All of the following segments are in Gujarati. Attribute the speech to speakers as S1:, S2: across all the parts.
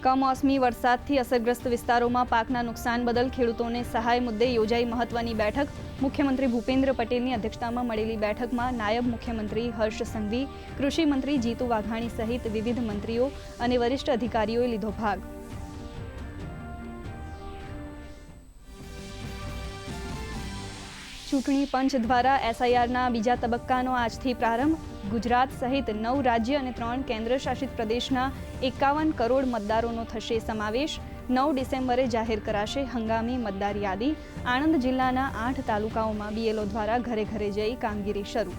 S1: કમોસમી વરસાદથી અસરગ્રસ્ત વિસ્તારોમાં પાકના નુકસાન બદલ ખેડૂતોને સહાય મુદ્દે યોજાઈ મહત્વની બેઠક. મુખ્યમંત્રી ભૂપેન્દ્ર પટેલની અધ્યક્ષતામાં મળેલી બેઠકમાં નાયબ મુખ્યમંત્રી હર્ષ સંઘવી, કૃષિ મંત્રી જીતુ વાઘાણી સહિત વિવિધ મંત્રીઓ અને વરિષ્ઠ અધિકારીઓએ લીધો ભાગ. ચૂંટણી પંચ દ્વારા SIRના બીજા તબક્કાનો આજથી પ્રારંભ. ગુજરાત સહિત 9 રાજ્ય અને 3 કેન્દ્રશાસિત પ્રદેશના 51 કરોડ મતદારોનો થશે સમાવેશ. 9 ડિસેમ્બરે જાહેર કરાશે હંગામી મતદાર યાદી. આણંદ જિલ્લાના 8 તાલુકાઓમાં BLO દ્વારા ઘરે ઘરે જઈ કામગીરી શરૂ.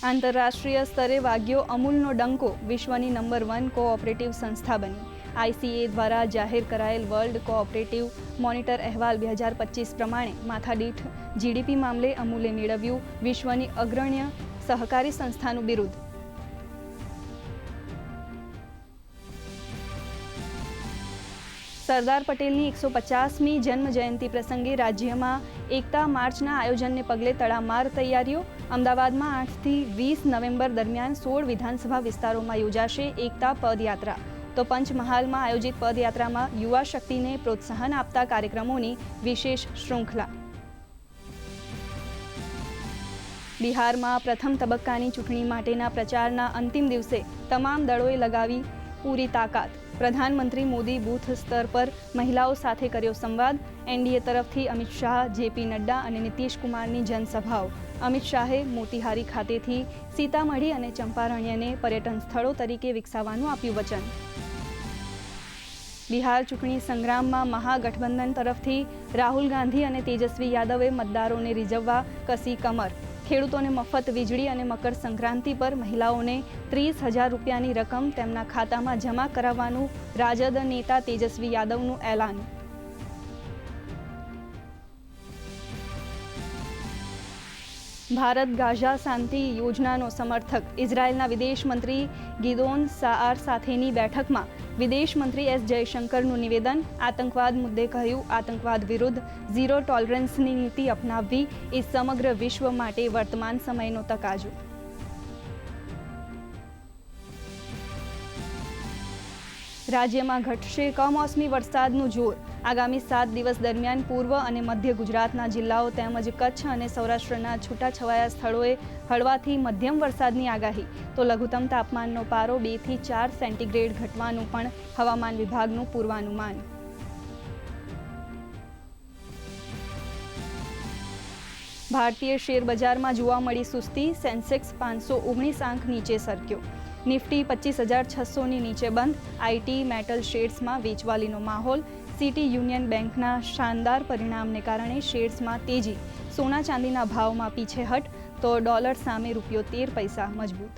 S1: આંતરરાષ્ટ્રીય સ્તરે વાગ્યો અમૂલનો ડંકો. વિશ્વની નંબર 1 કોઓપરેટિવ સંસ્થા બની. ICA દ્વારા જાહેર કરાયેલ વર્લ્ડ કોઓપરેટિવ મોનિટર અહેવાલ 2025 પ્રમાણે માથાદીઠ GDP મામલે અમૂલે મેળવ્યું વિશ્વની અગ્રણ્ય સહકારી સંસ્થાનું બિરુદ. સરદાર પટેલની 150મી જન્મ જયંતિ પ્રસંગે રાજ્યમાં એકતા માર્ચના આયોજનને પગલે તડામાર તૈયારીઓ. અમદાવાદમાં 8થી 20 નવેમ્બર દરમિયાન 16 વિધાનસભા વિસ્તારોમાં યોજાશે એકતા પદયાત્રા. તો પંચમહાલમાં આયોજિત પદયાત્રામાં યુવા શક્તિને પ્રોત્સાહન આપતા કાર્યક્રમોની વિશેષ શૃંખલા. બિહારમાં પ્રથમ તબક્કાની ચૂંટણી માટેના પ્રચારના અંતિમ દિવસે તમામ દળોએ લગાવી પૂરી તાકાત. પ્રધાનમંત્રી મોદી બૂથ સ્તર પર મહિલાઓ સાથે કર્યો સંવાદ. NDA તરફથી અમિત શાહ, JP નડ્ડા અને નીતિશ કુમારની જનસભાઓ. અમિત શાહે મોતીહારી ખાતેથી સીતામઢી અને ચંપારણ્યને પર્યટન સ્થળો તરીકે વિકસાવવાનું આપ્યું વચન. બિહાર ચૂંટણી સંગ્રામમાં મહાગઠબંધન તરફથી રાહુલ ગાંધી અને તેજસ્વી યાદવે મતદારોને રીઝવવા કસી કમર. ખેડૂતોને મફત વીજળી અને મકર સંક્રાંતિ પર મહિલાઓને 30,000 રૂપિયાની રકમ તેમના ખાતામાં જમા કરાવવાનું રાજદ નેતા તેજસ્વી યાદવનું એલાન. ભારત ગાઝા શાંતિ યોજનાનો સમર્થક. ઇઝરાયેલના વિદેશ મંત્રી ગિદોન સાઆર સાથેની બેઠકમાં વિદેશ મંત્રી S. જયશંકરનું નિવેદન. આતંકવાદ મુદ્દે કહ્યું, આતંકવાદ વિરુદ્ધ ઝીરો ટોલરન્સની નીતિ અપનાવવી એ સમગ્ર વિશ્વ માટે વર્તમાન સમયનો તકાજો. રાજ્યમાં ઘટશે કમોસમી વરસાદનું જોર. આગામી 7 દિવસ દરમિયાન પૂર્વ અને મધ્ય ગુજરાતના જિલ્લાઓ તેમજ કચ્છ અને સૌરાષ્ટ્રના છૂટાછવાયા સ્થળોએ હળવાથી મધ્યમ વરસાદની આગાહી. તો લઘુત્તમ તાપમાનનો પારો 2 થી 4 સેન્ટીગ્રેડ ઘટવાનું પણ હવામાન વિભાગનું પૂર્વાનુમાન. ભારતીય શેર બજારમાં જોવા મળી સુસ્તી. સેન્સેક્સ 519 આંક નીચે સરક્યો. નિફ્ટી 25,600ની નીચે બંધ. IT મેટલ શેર્સમાં વેચવાલીનો માહોલ. સિટી યુનિયન બેંકના શાનદાર પરિણામને કારણે શેર્સમાં તેજી. સોના ચાંદીના ભાવમાં પીછેહટ. તો ડોલર સામે રૂપિયો 13 પૈસા મજબૂત.